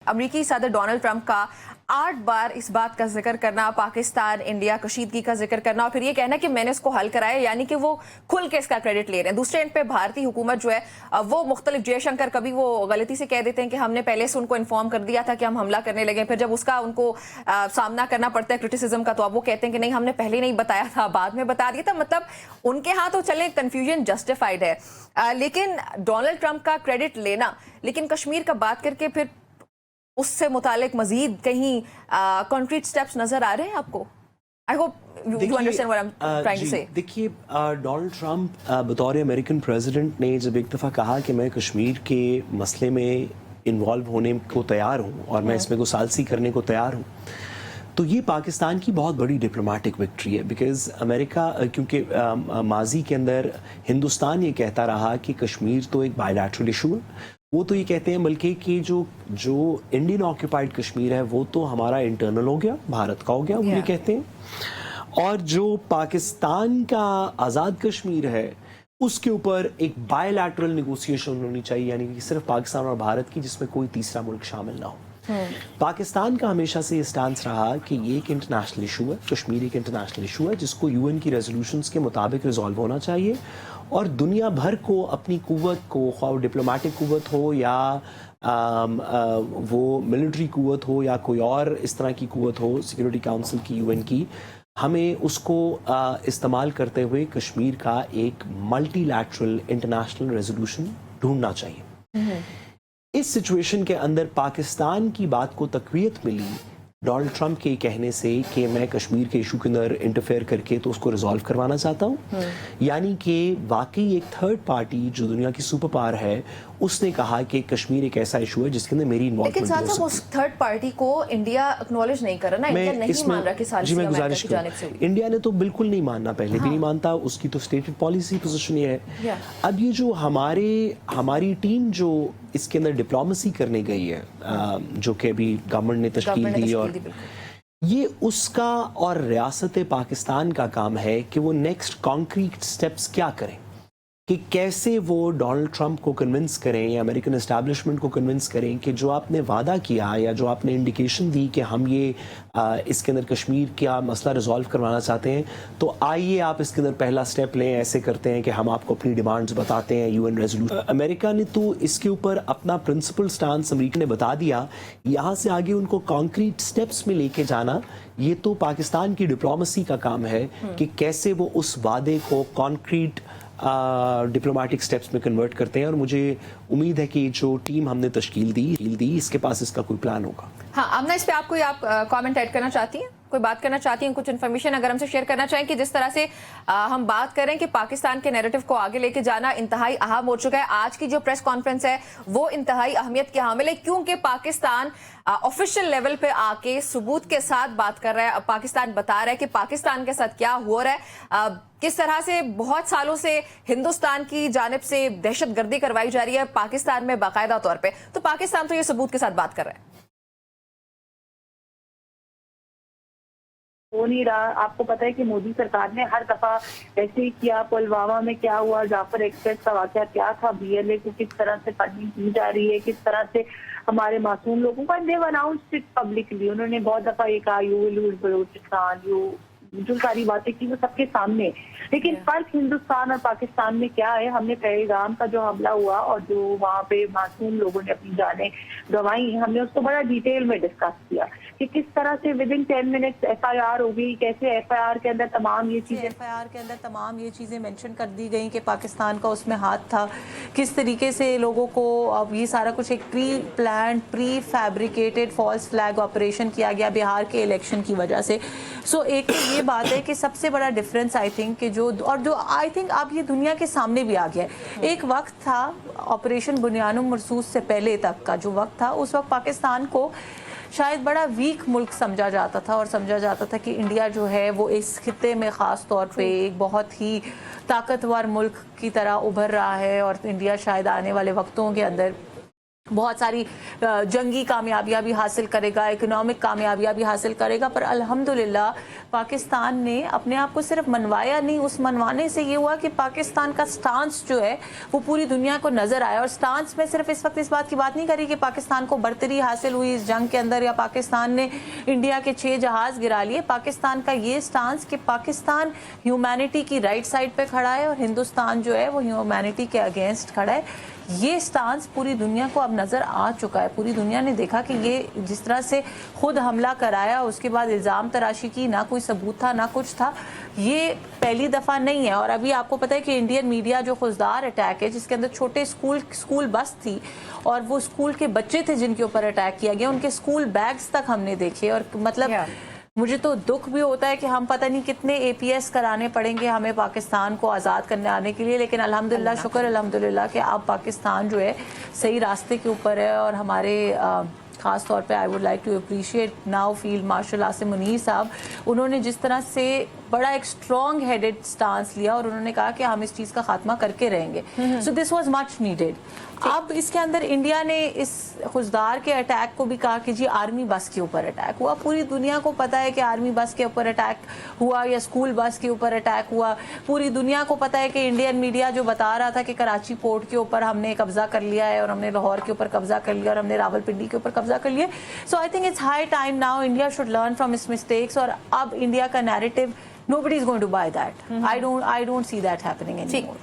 अमरीकी सदर Donald Trump का 8 बार इस बात का जिक्र करना, पाकिस्तान इंडिया कशीदगी का जिक्र करना और फिर ये कहना कि मैंने इसको हल कराया, यानी कि वो खुल के इसका क्रेडिट ले रहे हैं। दूसरे एंड पे भारतीय हुकूमत जो है वो मुख्तलिफ, जयशंकर कभी वो गलती से कह देते हैं कि हमने पहले से उनको इन्फॉर्म कर दिया था कि हम हमला करने लगे, फिर जब उसका उनको सामना करना पड़ता है क्रिटिसिज्म का, तो अब वो कहते हैं कि नहीं हमने पहले नहीं बताया था, बाद में बता दिया था। मतलब उनके यहाँ तो चले कंफ्यूजन जस्टिफाइड है, लेकिन डोनाल्ड ट्रंप का क्रेडिट लेना, लेकिन कश्मीर का बात करके फिर उससे मुतालिक मजीद कहीं कॉन्क्रीट स्टेप्स नजर आ रहे हैं आपको? I hope you understand what I am trying to say. देखिए, डोनाल्ड ट्रंप बतौर अमेरिकन प्रेसिडेंट ने जब एक दफ़ा कहा कि मैं कश्मीर के मसले में इन्वॉल्व होने को तैयार हूँ और मैं इसमें को सालसी करने को तैयार हूँ, तो ये पाकिस्तान की बहुत बड़ी डिप्लोमेटिक विक्ट्री है। बिकॉज़ अमेरिका, क्योंकि माजी के अंदर हिंदुस्तान ये कहता रहा कि कश्मीर तो एक बायलैटरल इशू है, वो तो ये कहते हैं बल्कि कि जो इंडियन ऑक्यूपाइड कश्मीर है वो तो हमारा इंटरनल हो गया, भारत का हो गया, वो ये कहते हैं। और जो पाकिस्तान का आज़ाद कश्मीर है उसके ऊपर एक बायलैटरल नेगोशिएशन होनी चाहिए, यानी कि सिर्फ पाकिस्तान और भारत की, जिसमें कोई तीसरा मुल्क शामिल ना हो। पाकिस्तान का हमेशा से ये स्टांस रहा कि ये एक इंटरनेशनल इशू है, कश्मीर एक इंटरनेशनल इशू है जिसको यूएन की रेजोल्यूशंस के मुताबिक रिजॉल्व होना चाहिए और दुनिया भर को अपनी कुव्वत को, ख्वाह डिप्लोमेटिक कुव्वत हो या वो मिलिट्री कुव्वत हो या कोई और इस तरह की कुव्वत हो, सिक्योरिटी काउंसिल की, यूएन की, हमें उसको इस्तेमाल करते हुए कश्मीर का एक मल्टीलैटरल इंटरनेशनल रेजोल्यूशन ढूंढना चाहिए। इस सिचुएशन के अंदर पाकिस्तान की बात को तक़वियत मिली डोनाल्ड ट्रंप के कहने से कि मैं कश्मीर के इशू के अंदर इंटरफेयर करके तो उसको रिजॉल्व करवाना चाहता हूँ, यानी कि वाकई एक थर्ड पार्टी जो दुनिया की सुपर पावर है उसने कहा कि कश्मीर एक ऐसा इशू है जिसके अंदर मेरी इन्वॉल्वमेंट है। लेकिन उस थर्ड पार्टी को इंडिया एक्नॉलेज नहीं कर रहा ना, इंडिया नहीं मान रहा कि जी मैं गुजारिश करूं, इंडिया ने तो बिल्कुल नहीं मानना, पहले भी नहीं मानता, उसकी तो स्टेटेड पॉलिसी पोजीशन ये है। अब ये जो हमारी टीम जो इसके अंदर डिप्लोमेसी करने गई है, जो कि अभी गवर्नमेंट ने तश्कील दी, और ये उसका और रियासत पाकिस्तान का काम है कि वो नेक्स्ट कॉन्क्रीट स्टेप्स क्या करें, कि कैसे वो डोनाल्ड ट्रंप को कन्विंस करें या अमेरिकन एस्टैब्लिशमेंट को कन्विंस करें कि जो आपने वादा किया या जो आपने इंडिकेशन दी कि हम ये इसके अंदर कश्मीर का मसला रिजॉल्व करवाना चाहते हैं, तो आइए आप इसके अंदर पहला स्टेप लें। ऐसे करते हैं कि हम आपको अपनी डिमांड्स बताते हैं, यूएन रेजोल्यूशन। अमेरिका ने तो इसके ऊपर अपना प्रिंसिपल स्टांस अमेरिका ने बता दिया, यहाँ से आगे उनको कॉन्क्रीट स्टेप्स में लेके जाना ये तो पाकिस्तान की डिप्लोमेसी का काम है कि कैसे वो उस वादे को कॉन्क्रीट डिप्लोमेटिक स्टेप्स में कन्वर्ट करते हैं। और मुझे उम्मीद है कि जो टीम हमने तश्कील दी इसके पास इसका कोई प्लान होगा। हाँ, आमना, इस पे आप कोई कमेंट ऐड करना चाहती हैं, कोई बात करना चाहती हैं, कुछ इन्फॉर्मेशन अगर हमसे शेयर करना चाहें कि जिस तरह से हम बात करें कि पाकिस्तान के नैरेटिव को आगे लेके जाना इंतहाई अहम हो चुका है। आज की जो प्रेस कॉन्फ्रेंस है वो इंतहाई अहमियत के हामिल है, क्योंकि पाकिस्तान ऑफिशियल लेवल पे आके सबूत के साथ बात कर रहा है। पाकिस्तान बता रहा है कि पाकिस्तान के साथ क्या हो रहा है, किस तरह से बहुत सालों से हिंदुस्तान की जानिब से दहशतगर्दी करवाई जा रही है पाकिस्तान में बाकायदा तौर पे। तो पाकिस्तान तो ये सबूत के साथ बात कर रहा है। हो नहीं रहा। आपको पता है कि मोदी सरकार ने हर दफा ऐसे ही किया। पुलवामा में क्या हुआ, जाफर एक्सप्रेस का वाकया क्या था, बीएलए को किस तरह से फंडिंग की जा रही है, किस तरह से हमारे मासूम लोगों का, देव अनाउंस्ड इट पब्लिकली। उन्होंने बहुत दफा ये कहा यू विल लूज बलूचिस्तान, जो सारी बातें की वो सबके सामने। लेकिन फर्क हिंदुस्तान और पाकिस्तान में क्या है, हमने पहलगाम का जो हमला हुआ और जो वहाँ पे मासूम लोगों ने अपनी जानें गंवाई, हमने उसको बड़ा डिटेल में डिस्कस किया कि किस तरह से विद इन 10 मिनट्स एफआईआर हो गई, कैसे एफआईआर के अंदर तमाम ये चीजें मेंशन कर दी गई कि पाकिस्तान का उसमें हाथ था, किस तरीके से लोगों को अब ये सारा कुछ एक pre plan, pre fabricated false flag operation किया गया बिहार के इलेक्शन की वजह से। सो एक तो ये बात है कि सबसे बड़ा डिफरेंस आई थिंक कि जो आई थिंक अब ये दुनिया के सामने भी आ गया है। एक वक्त था ऑपरेशन बुनियानुम मरसूस से पहले तक का जो वक्त था, उस वक्त पाकिस्तान को शायद बड़ा वीक मुल्क समझा जाता था और समझा जाता था कि इंडिया जो है वो इस खित्ते में ख़ास तौर पे एक बहुत ही ताकतवर मुल्क की तरह उभर रहा है और इंडिया शायद आने वाले वक्तों के अंदर बहुत सारी जंगी कामयाबियाँ भी हासिल करेगा, इकोनॉमिक कामयाबियाँ भी हासिल करेगा, पर अल्हम्दुलिल्लाह पाकिस्तान ने अपने आप को सिर्फ मनवाया नहीं, उस मनवाने से ये हुआ कि पाकिस्तान का स्टांस जो है वो पूरी दुनिया को नजर आया। और स्टांस में सिर्फ इस वक्त इस बात की बात नहीं करी कि पाकिस्तान को बर्तरी हासिल हुई इस जंग के अंदर या पाकिस्तान ने इंडिया के 6 जहाज गिरा लिए। पाकिस्तान का ये स्टांस कि पाकिस्तान ह्यूमैनिटी की राइट साइड पे खड़ा है और हिंदुस्तान जो है वो ह्यूमैनिटी के अगेंस्ट खड़ा है। ये स्टांस पूरी दुनिया को अब नज़र आ चुका है। पूरी दुनिया ने देखा कि ये जिस तरह से खुद हमला कराया, उसके बाद इल्ज़ाम तराशी की, ना कोई सबूत था ना कुछ था, ये पहली दफ़ा नहीं है। और अभी आपको पता है कि इंडियन मीडिया जो खुजदार अटैक है, जिसके अंदर छोटे स्कूल बस थी और वो स्कूल के बच्चे थे जिनके ऊपर अटैक किया गया, उनके स्कूल बैग्स तक हमने देखे। और मतलब मुझे तो दुख भी होता है कि हम पता नहीं कितने APS कराने पड़ेंगे हमें पाकिस्तान को आज़ाद करने आने के लिए, लेकिन अल्हम्दुलिल्लाह, शुक्र अल्हम्दुलिल्लाह कि अब पाकिस्तान जो है सही रास्ते के ऊपर है। और हमारे ख़ास तौर पे I would like to appreciate now field marshal Asim Munir साहब, उन्होंने जिस तरह से बड़ा एक स्ट्रॉन्ग हेडेड स्टांस लिया और उन्होंने कहा कि हम इस चीज़ का खात्मा करके रहेंगे। So this was much needed. अब इसके अंदर इंडिया ने इस खुजदार के अटैक को भी कहा कि जी आर्मी बस के ऊपर अटैक हुआ। पूरी दुनिया को पता है कि आर्मी बस के ऊपर अटैक हुआ या स्कूल बस के ऊपर अटैक हुआ। पूरी दुनिया को पता है कि इंडियन मीडिया जो बता रहा था कि कराची पोर्ट के ऊपर हमने कब्जा कर लिया है और हमने लाहौर के ऊपर कब्जा कर लिया और हमने रावलपिंडी के ऊपर कब्जा कर लिया। So I think it's high time now India should learn from its mistakes. और अब इंडिया का narrative nobody is going to buy that. I don't see that happening anymore.